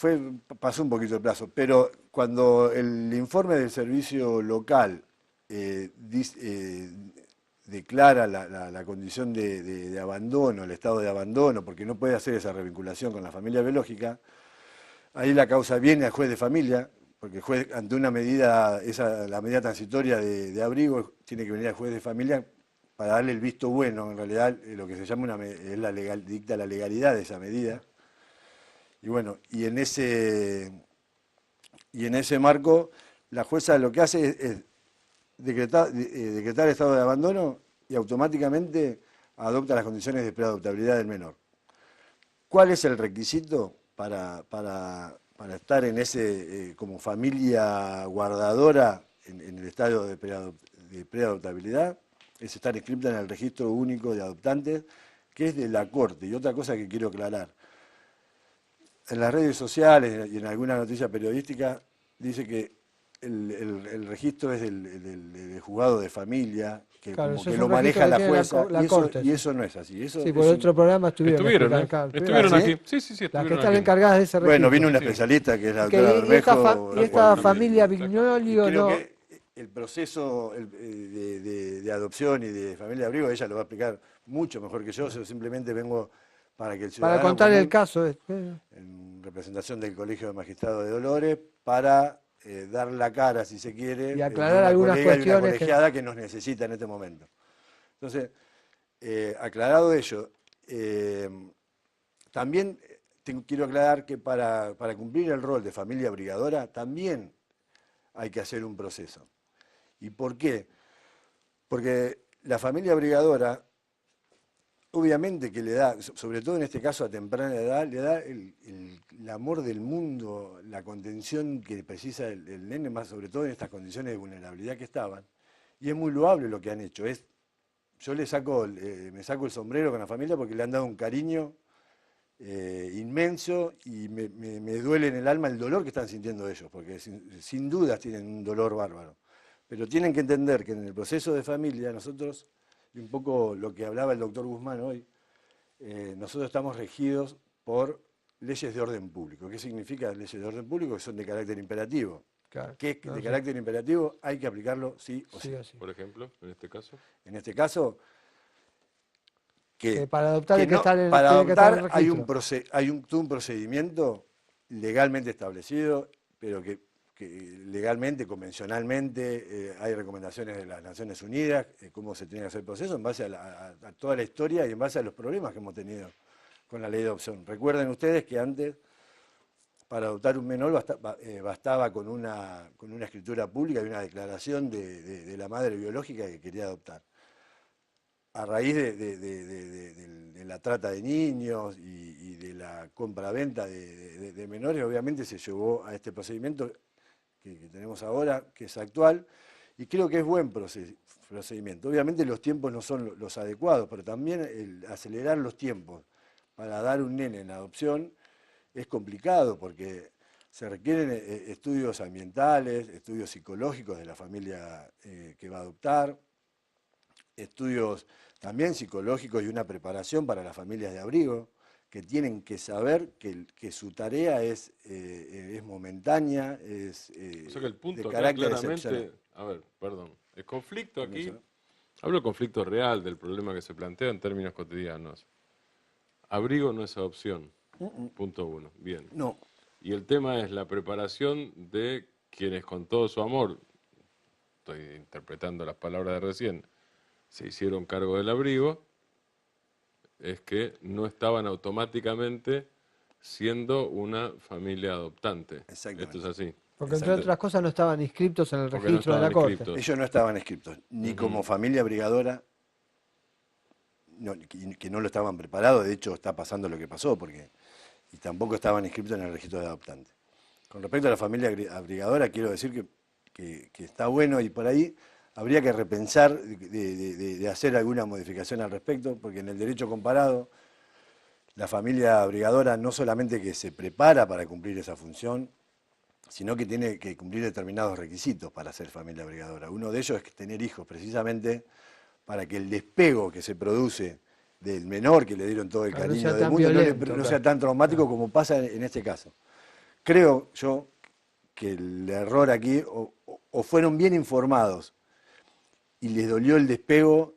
pasó un poquito el plazo, pero cuando el informe del servicio local declara la condición de abandono, el estado de abandono, porque no puede hacer esa revinculación con la familia biológica, ahí la causa viene al juez de familia, porque el juez, ante una medida, la medida transitoria de abrigo, tiene que venir al juez de familia para darle el visto bueno. En realidad lo que se llama dicta la legalidad de esa medida. Y bueno, y en ese marco, la jueza lo que hace es decretar estado de abandono y automáticamente adopta las condiciones de preadoptabilidad del menor. ¿Cuál es el requisito para estar en como familia guardadora en el estadio de preadoptabilidad? Es estar inscripta en el registro único de adoptantes, que es de la Corte. Y otra cosa que quiero aclarar, en las redes sociales y en alguna noticia periodística dice que el registro es del juzgado de familia, que Claro, como eso que es lo un maneja registro que la tiene jueza, la Corte, y sí. eso no es así. Eso Sí, es por otro programa estuvieron Estuvieron ¿Ah, aquí. Sí, Las que estuvieron están aquí. encargadas de ese registro. Bueno, vino una Sí. especialista que es la Que- doctora y esta, Bermejo. y esta También, familia exacto. Vignolio Creo no, que el proceso de adopción y de familia de abrigo, ella lo va a explicar mucho mejor que yo simplemente vengo para que el Para ciudadano contar el común, caso. en representación del Colegio de Magistrados de Dolores, para dar la cara, si se quiere, Y de aclarar una algunas colega y una cuestiones que... colegiada que nos necesita en este momento. Entonces, aclarado ello, también quiero aclarar que para cumplir el rol de familia brigadora también hay que hacer un proceso. ¿Y por qué? Porque la familia brigadora, obviamente que le da, sobre todo en este caso a temprana edad, le da el amor del mundo, la contención que precisa el nene, más sobre todo en estas condiciones de vulnerabilidad que estaban. Y es muy loable lo que han hecho. Yo me saco el sombrero con la familia porque le han dado un cariño inmenso y me duele en el alma el dolor que están sintiendo ellos, porque sin dudas tienen un dolor bárbaro. Pero tienen que entender que en el proceso de familia nosotros, y un poco lo que hablaba el doctor Guzmán hoy, nosotros estamos regidos por leyes de orden público. ¿Qué significa leyes de orden público? Que son de carácter imperativo. Claro, ¿Qué es no, de sí. carácter imperativo? Hay que aplicarlo sí o sí. Sí o sí. Por ejemplo, en este caso. En este caso, Que para adoptar hay que no, estar en, para tiene que estar en adoptar hay registro. todo un procedimiento legalmente establecido, pero que legalmente, convencionalmente, hay recomendaciones de las Naciones Unidas, cómo se tiene que hacer el proceso en base a toda la historia y en base a los problemas que hemos tenido con la ley de adopción. Recuerden ustedes que antes, para adoptar un menor bastaba con una escritura pública y una declaración de la madre biológica que quería adoptar. A raíz de la trata de niños y de la compra-venta de menores, obviamente se llevó a este procedimiento que tenemos ahora, que es actual, y creo que es buen procedimiento. Obviamente los tiempos no son los adecuados, pero también el acelerar los tiempos para dar un nene en adopción es complicado porque se requieren estudios ambientales, estudios psicológicos de la familia que va a adoptar, estudios también psicológicos y una preparación para las familias de abrigo, que tienen que saber que su tarea es momentánea, es O sea que el de punto acá carácter claramente, excepcional. a ver, perdón, el conflicto aquí, Permiso. hablo de conflicto real, del problema que se plantea en términos cotidianos. Abrigo no es adopción, punto uno, bien. No, Y el tema es la preparación de quienes con todo su amor, estoy interpretando las palabras de recién, se hicieron cargo del abrigo, es que no estaban automáticamente siendo una familia adoptante. Exactamente. Esto es así. Porque entre otras cosas no estaban inscritos en el Porque no registro de la estaban Corte. inscritos. ellos no estaban inscritos, ni como familia brigadora, que no lo estaban preparados, de hecho está pasando lo que pasó, y tampoco estaban inscritos en el registro de adoptantes. Con respecto a la familia brigadora, quiero decir que está bueno y por ahí habría que repensar de hacer alguna modificación al respecto, porque en el derecho comparado, la familia brigadora no solamente que se prepara para cumplir esa función, sino que tiene que cumplir determinados requisitos para ser familia brigadora. Uno de ellos es tener hijos, precisamente para que el despego que se produce del menor que le dieron todo el Claro, no cariño sea del tan mundo violento, no sea claro. tan traumático como pasa en este caso. Creo yo que el error aquí, o fueron bien informados y les dolió el despego,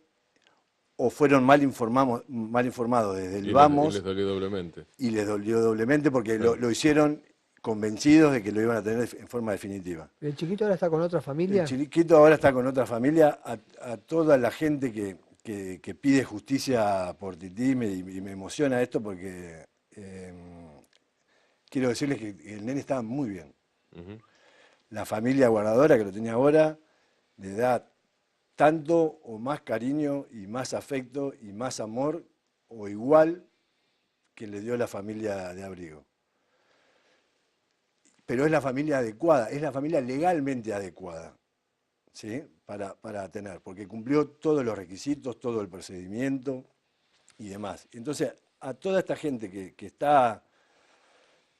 o fueron mal informados desde el Y vamos les dolió doblemente. y les dolió doblemente porque Claro. lo hicieron convencidos de que lo iban a tener en forma definitiva. ¿El chiquito ahora está con otra familia? El chiquito ahora está con otra familia, a toda la gente que pide justicia por Tití, y me emociona esto porque quiero decirles que el nene está muy bien. Ujú. La familia guardadora que lo tenía ahora le da tanto o más cariño y más afecto y más amor o igual que le dio la familia de abrigo. Pero es la familia adecuada, es la familia legalmente adecuada, ¿sí? Para tener, porque cumplió todos los requisitos, todo el procedimiento y demás. Entonces, a toda esta gente que está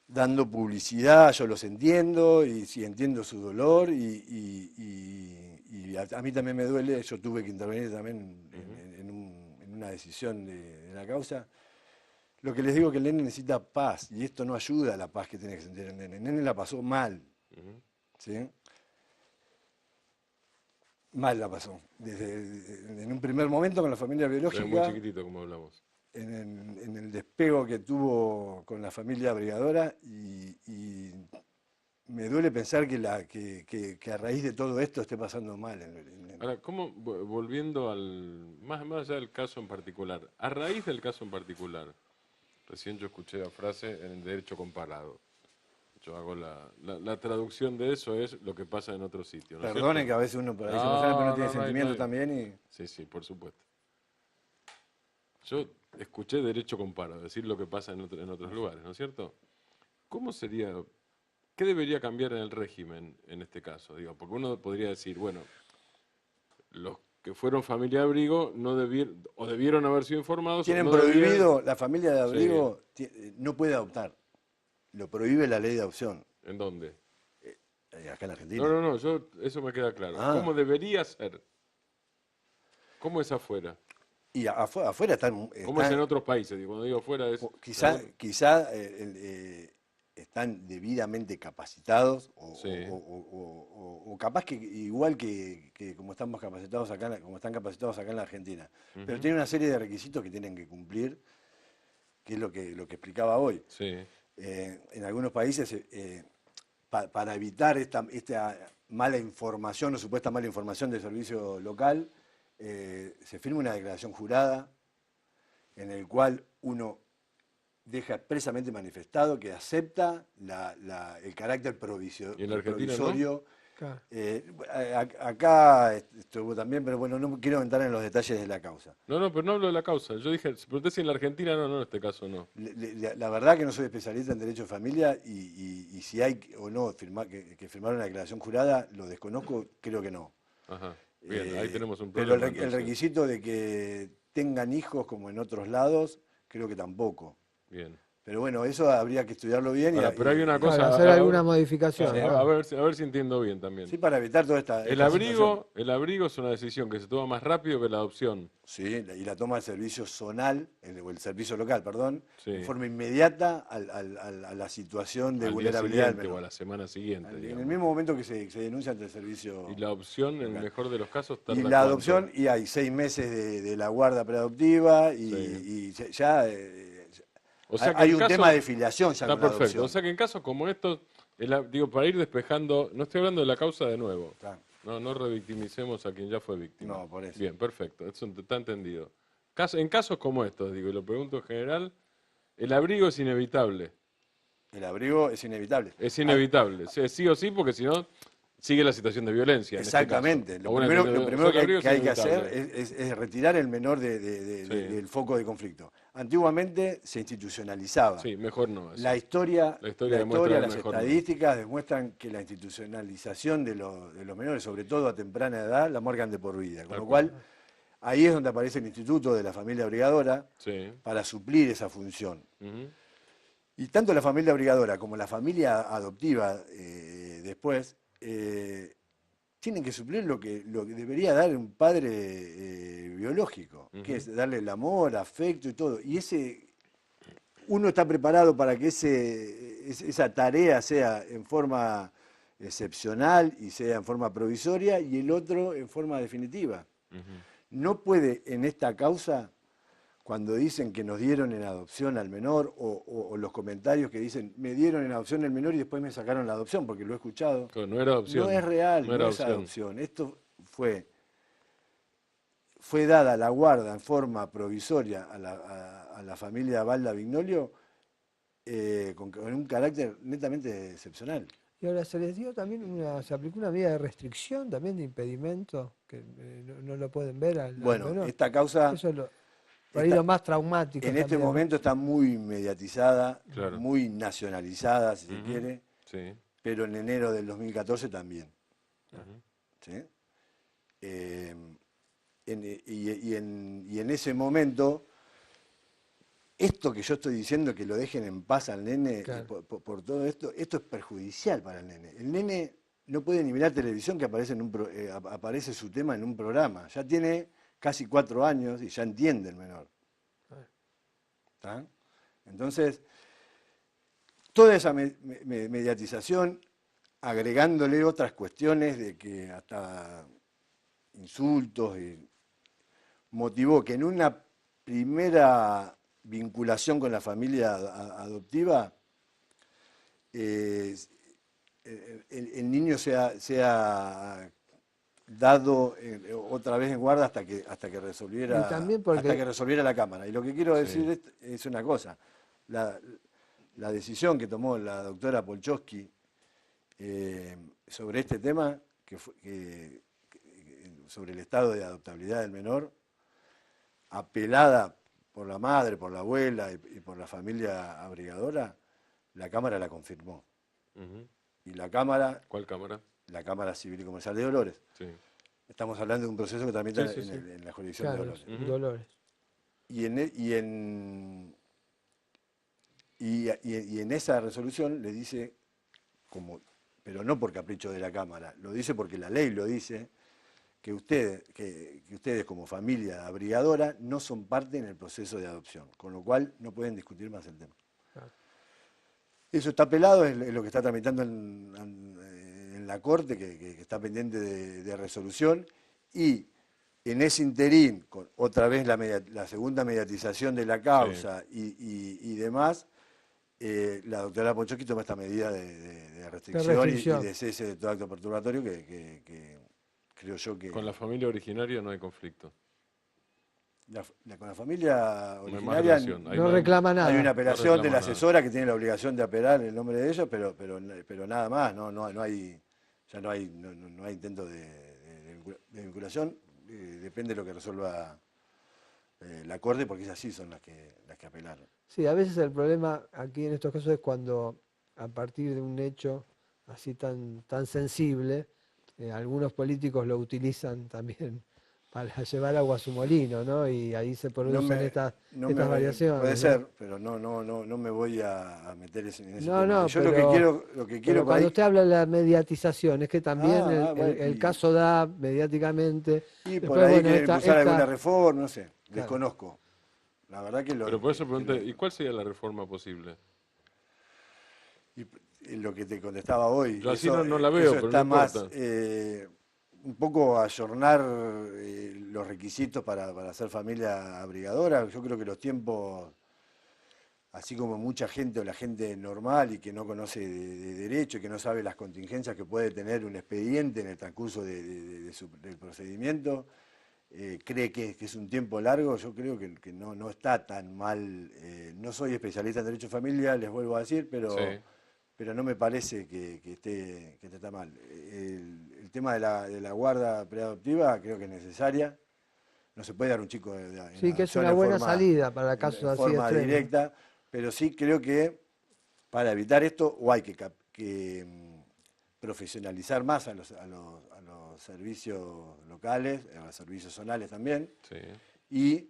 dando publicidad, yo los entiendo y sí entiendo su dolor y a mí también me duele, yo tuve que intervenir también en una decisión de la causa. Lo que les digo es que el nene necesita paz y esto no ayuda a la paz que tiene que sentir el nene. El nene la pasó mal, ¿sí? mal la pasó. En un primer momento con la familia Era muy biológica, chiquitito, como hablamos. en el despego que tuvo con la familia brigadora y me duele pensar que a raíz de todo esto esté pasando mal. Ahora, ¿cómo, volviendo más allá del caso en particular, a raíz del caso en particular, recién yo escuché la frase en el derecho comparado. Yo hago la traducción de eso, es lo que pasa en otro sitio, ¿no es Perdonen cierto? que a veces uno por ahí se emociona, pero no tiene no hay- sentimiento también y... Sí, sí, por supuesto. Yo escuché derecho comparado, decir lo que pasa en otros lugares, ¿no es cierto? ¿Cómo sería, qué debería cambiar en el régimen en este caso? Digo, porque uno podría decir, bueno, los que fueron familia de abrigo no debieron haber sido informados. Tienen no debían- prohibido, la familia de Sí. abrigo no puede adoptar. Lo prohíbe la ley de adopción, ¿En dónde? acá en Argentina. No, eso me queda claro. Ah. ¿Cómo debería ser? ¿Cómo es afuera? Y afuera están... ¿Cómo es en otros países? Digo, cuando digo afuera es... Quizá están debidamente capacitados Sí. o capaz que igual que como estamos capacitados acá, como están capacitados acá en la Argentina. Pero tienen una serie de requisitos que tienen que cumplir, que es lo que explicaba hoy. Sí. En algunos países, para evitar esta mala información o supuesta mala información del servicio local, se firma una declaración jurada en el cual uno deja expresamente manifestado que acepta el carácter ¿Y en la Argentina provisorio. Claro. Acá estuvo también, pero bueno, no quiero entrar en los detalles de la causa. No, pero no hablo de la causa. Yo dije, si pregunté si en la Argentina no, en este caso no. La verdad que no soy especialista en derecho de familia y si hay o no que firmar una declaración jurada, lo desconozco, creo que no. Ajá. Bien, ahí tenemos un Pero problema. el entonces. requisito de que tengan hijos como en otros lados, creo que tampoco. Bien. Pero bueno, eso habría que estudiarlo bien. Ahora, pero hay una Claro, cosa... hacer alguna modificación. claro, ¿no? a ver si entiendo bien también. Sí, para evitar toda esta El abrigo es una decisión que se toma más rápido que la adopción. Sí, y la toma del servicio zonal, o el servicio local, perdón, Sí. de forma inmediata a la situación de Al día vulnerabilidad del siguiente o a menor. la semana siguiente, En digamos. el mismo momento que se denuncia ante el servicio. Y la adopción, en el local. mejor de los casos, Y tarda la cuánto? adopción, y hay 6 meses de la guarda preadoptiva, y ya O sea que hay en un casos- tema de filiación ya Está con la perfecto. adopción. O sea que en casos como estos, digo, para ir despejando, no estoy hablando de la causa de nuevo. Claro. No revictimicemos a quien ya fue víctima. No, por eso. Bien, perfecto. Eso está entendido. En casos como estos, digo, y lo pregunto en general, el abrigo es inevitable. El abrigo es inevitable. Es inevitable. Sí o sí, porque si no, sigue la situación de violencia. en este Exactamente. caso. Lo O una primero, que- lo o primero sea, el abrigo que hay que inevitable. hacer es retirar el menor del foco de conflicto. Antiguamente se institucionalizaba. Sí, mejor no. eso. La historia, demuestra las mejor no. estadísticas demuestran que la institucionalización de los menores, sobre todo a temprana edad, la marcan de por vida. Con Tal lo cual. cual, ahí es donde aparece el Instituto de la Familia Brigadora Sí. para suplir esa función. Ujú. Y tanto la familia brigadora como la familia adoptiva después tienen que suplir lo que debería dar un padre biológico, que es darle el amor, afecto y todo. Y uno está preparado para que esa tarea sea en forma excepcional y sea en forma provisoria y el otro en forma definitiva. No puede en esta causa, cuando dicen que nos dieron en adopción al menor, o los comentarios que dicen, me dieron en adopción el menor y después me sacaron la adopción, porque lo he escuchado. Claro, no era adopción. No es real, No era no es adopción. Esto fue dada la guarda en forma provisoria a la familia Balda Vignolio con un carácter netamente excepcional. Y ahora se les dio también se aplicó una medida de restricción, también de impedimento, que no lo pueden ver al Bueno, menor. esta causa Eso es por ahí lo más traumático. en este también. momento está muy mediatizada, Claro. muy nacionalizada, si se Ujú. quiere, Sí. pero en enero del 2014 también. ¿Sí? Y en ese momento, esto que yo estoy diciendo, que lo dejen en paz al nene, Claro. por todo esto es perjudicial para el nene. El nene no puede ni mirar televisión que aparece su tema en un programa. Ya tiene casi 4 años y ya entiende el menor. ¿Está? Entonces, toda esa mediatización, agregándole otras cuestiones de que hasta insultos, y motivó que en una primera vinculación con la familia adoptiva, el niño sea dado otra vez en guarda hasta que Y resolviera, también hasta que porque, resolviera la Cámara. Y lo que quiero Sí. decir es una cosa. La decisión que tomó la doctora Polchowski sobre este tema, sobre el estado de adoptabilidad del menor, apelada por la madre, por la abuela y por la familia abrigadora, la Cámara la confirmó. Ujú. Y la Cámara, ¿Cuál cámara? la Cámara Civil y Comercial de Dolores, Sí. estamos hablando de un proceso que tramita Sí, sí, sí. en la jurisdicción de claro, Dolores. Ujú. Dolores. Y en esa resolución le dice, pero no por capricho de la Cámara, lo dice porque la ley lo dice, que ustedes como familia abrigadora no son parte en el proceso de adopción, con lo cual no pueden discutir más el tema. Claro. Eso está apelado, es lo que está tramitando en la Corte, que está pendiente de resolución, y en ese interín, con otra vez la segunda mediatización de la causa y demás, la doctora Polchowski toma esta medida de restricción y restricción. de cese de todo acto perturbatorio que creo yo que... Con la familia originaria no hay conflicto. con la familia No hay más originaria relación. Hay No más- reclama nada. hay una apelación de reclama la nada. asesora que tiene la obligación de apelar en el nombre de ellos, pero nada más, no hay, ya no hay intento de vinculación, depende de lo que resuelva la Corte, porque esas sí son las que apelaron. Sí, a veces el problema aquí en estos casos es cuando a partir de un hecho así tan sensible, algunos políticos lo utilizan también para llevar agua a su molino, ¿no? Y ahí se producen estas variaciones. Puede ¿no? ser, pero no me voy a meter en ese No, tema. no, Yo pero, lo que pero quiero por cuando ahí... usted habla de la mediatización, es que también Bueno, el caso da mediáticamente. y por Después, ahí bueno, quieren impulsar alguna esta, reforma, no sé, claro. desconozco. La verdad que Pero por eso pregunté, ¿y cuál sería la reforma posible? y lo que te contestaba hoy, Yo así eso, no la eso veo, pero está no más importa. un poco ayornar los requisitos para ser familia abrigadora. Yo creo que los tiempos, así como mucha gente o la gente normal y que no conoce de derecho y que no sabe las contingencias que puede tener un expediente en el transcurso del procedimiento, cree que es un tiempo largo. Yo creo que no está tan mal. No soy especialista en derecho familiar, les vuelvo a decir, Sí. pero no me parece que esté tan mal. El tema de la guarda preadoptiva creo que es necesaria. No se puede dar un chico en Sí, que es adopción una buena salida para casos en así forma extremos. directa, pero sí creo que para evitar esto o hay que profesionalizar más a los servicios locales, a los servicios zonales también, Sí. y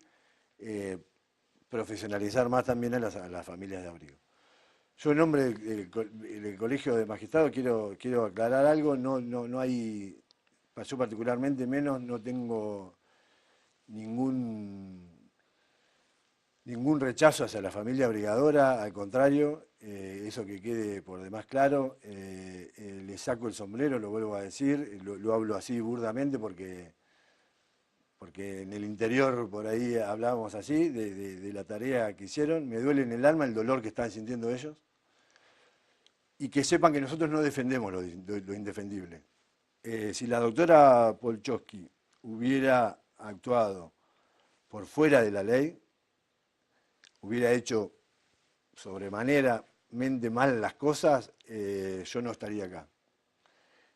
profesionalizar más también a las familias de abrigo. Yo en nombre del Colegio de Magistrados quiero aclarar algo, no hay, yo particularmente menos, no tengo ningún rechazo hacia la familia abrigadora, al contrario, eso que quede por demás claro, le saco el sombrero, lo vuelvo a decir, lo hablo así burdamente porque en el interior por ahí hablábamos así, de la tarea que hicieron, me duele en el alma el dolor que están sintiendo ellos, y que sepan que nosotros no defendemos lo indefendible. Si la doctora Polchowski hubiera actuado por fuera de la ley, hubiera hecho sobremanera mal las cosas, yo no estaría acá.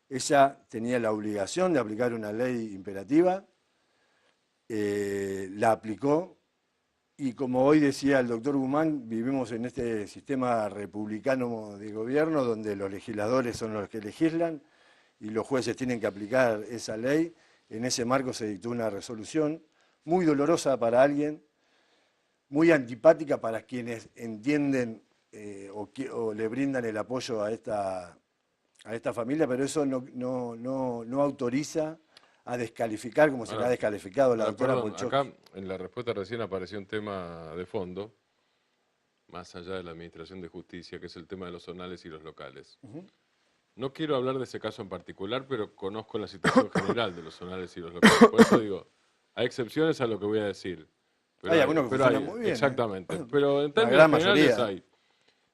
Ella tenía la obligación de aplicar una ley imperativa, la aplicó, y como hoy decía el doctor Guzmán, vivimos en este sistema republicano de gobierno donde los legisladores son los que legislan y los jueces tienen que aplicar esa ley. En ese marco se dictó una resolución muy dolorosa para alguien, muy antipática para quienes entienden o le brindan el apoyo a esta familia, pero eso no autoriza a descalificar como se le ha Ahora, descalificado la doctora perdón, Polchowski. acá en la respuesta recién apareció un tema de fondo, más allá de la Administración de Justicia, que es el tema de los zonales y los locales. No quiero hablar de ese caso en particular, pero conozco la situación general de los zonales y los locales. Por eso digo, hay excepciones a lo que voy a decir. Hay algunos que funcionan hay, muy bien, ¿eh? exactamente. Pero en La términos gran generales mayoría. hay.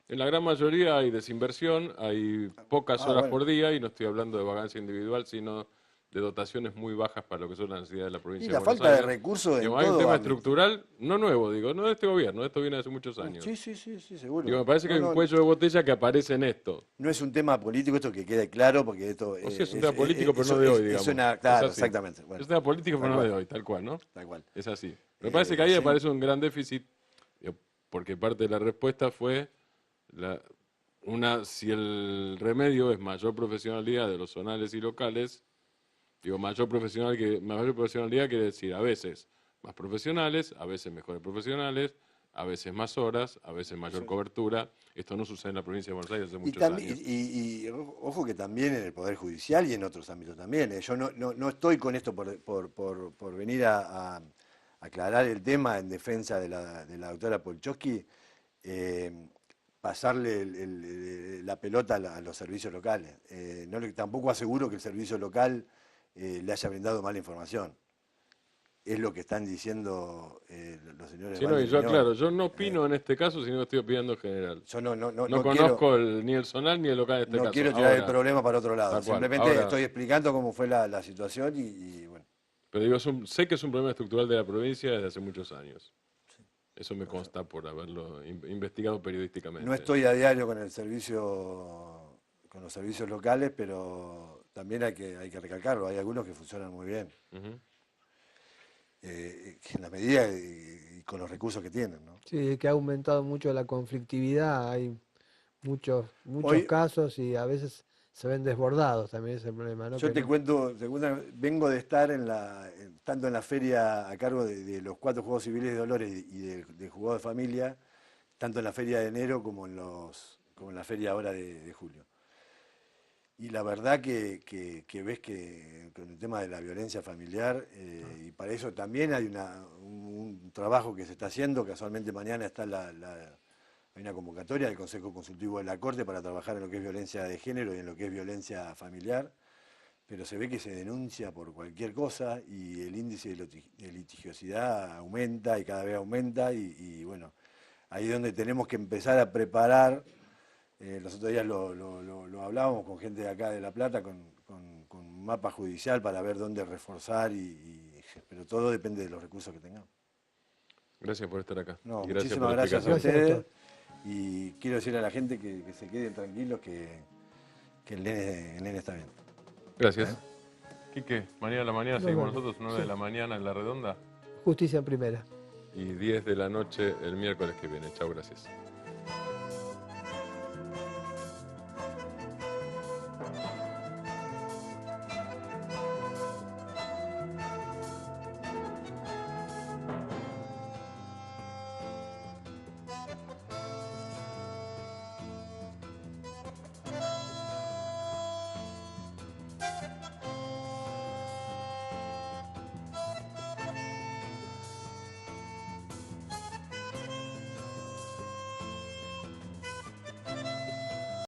En la gran mayoría hay desinversión, hay pocas horas Bueno. por día, y no estoy hablando de vagancia individual, sino de dotaciones muy bajas para lo que son las necesidades de la provincia Y de la Buenos falta de Aires. recursos en Digo, hay un todo tema ámbito. estructural, no nuevo, digo, no de este gobierno, esto viene hace muchos años. Sí, sí, sí, sí, seguro. Digo, me parece que No, hay un no, cuello de botella que aparece en esto. no es un tema político, esto que quede claro, porque esto O sea, es un tema político, pero no de hoy, digamos. claro, Es así. exactamente. Bueno, Es un tema político, tal pero no de cual. hoy, tal cual, ¿no? Tal cual. Es así. Me parece que ahí sí. aparece un gran déficit, digo, porque parte de la respuesta fue si el remedio es mayor profesionalidad de los zonales y locales, digo, mayor profesionalidad quiere decir a veces más profesionales, a veces mejores profesionales, a veces más horas, a veces mayor cobertura. Esto no sucede en la provincia de Buenos Aires hace muchos años. Y ojo que también en el Poder Judicial y en otros ámbitos también. Yo no estoy con esto por venir a aclarar el tema en defensa de la doctora Polchowski, pasarle la pelota a los servicios locales. Tampoco aseguro que el servicio local le haya brindado mala información. Es lo que están diciendo los señores. Sí, no, y yo aclaro, yo no opino en este caso, sino que estoy opinando en general. Yo no No conozco ni el zonal ni el local en este caso. No quiero tirar el Ahora, problema para otro lado. tal cual. Simplemente Ahora, estoy explicando cómo fue la situación y bueno. pero digo, sé que es un problema estructural de la provincia desde hace muchos años. Eso me consta por haberlo investigado periodísticamente. No estoy a diario con el servicio, con los servicios locales, pero también hay que recalcarlo. Hay algunos que funcionan muy bien. Ujú. En la medida y con los recursos que tienen, ¿no? Sí, que ha aumentado mucho la conflictividad, hay muchos Hoy- casos y a veces se ven desbordados, también es el problema, ¿no? Yo Que te no- cuento, vengo de estar tanto en la feria a cargo de los 4 Juegos Civiles de Dolores y de Juzgado de Familia, tanto en la feria de enero como en la feria ahora de julio. Y la verdad que ves que con el tema de la violencia familiar, y para eso también hay un trabajo que se está haciendo, casualmente mañana está hay una convocatoria del Consejo Consultivo de la Corte para trabajar en lo que es violencia de género y en lo que es violencia familiar, pero se ve que se denuncia por cualquier cosa y el índice de litigiosidad aumenta y cada vez aumenta y bueno, ahí es donde tenemos que empezar a preparar. Los otros días lo hablábamos con gente de acá de La Plata, con un mapa judicial para ver dónde reforzar, pero todo depende de los recursos que tengamos. Gracias por estar acá. No, Y gracias muchísimas por la gracias a explicación. Gracias, ustedes y quiero decirle a la gente que se queden tranquilos, que el nene está bien. Gracias. Quique, mañana a la mañana Nos seguimos vemos. nosotros, 9 de Sí. la mañana en La Redonda Justicia en primera. y 10 de la noche el miércoles que viene. Chao, gracias.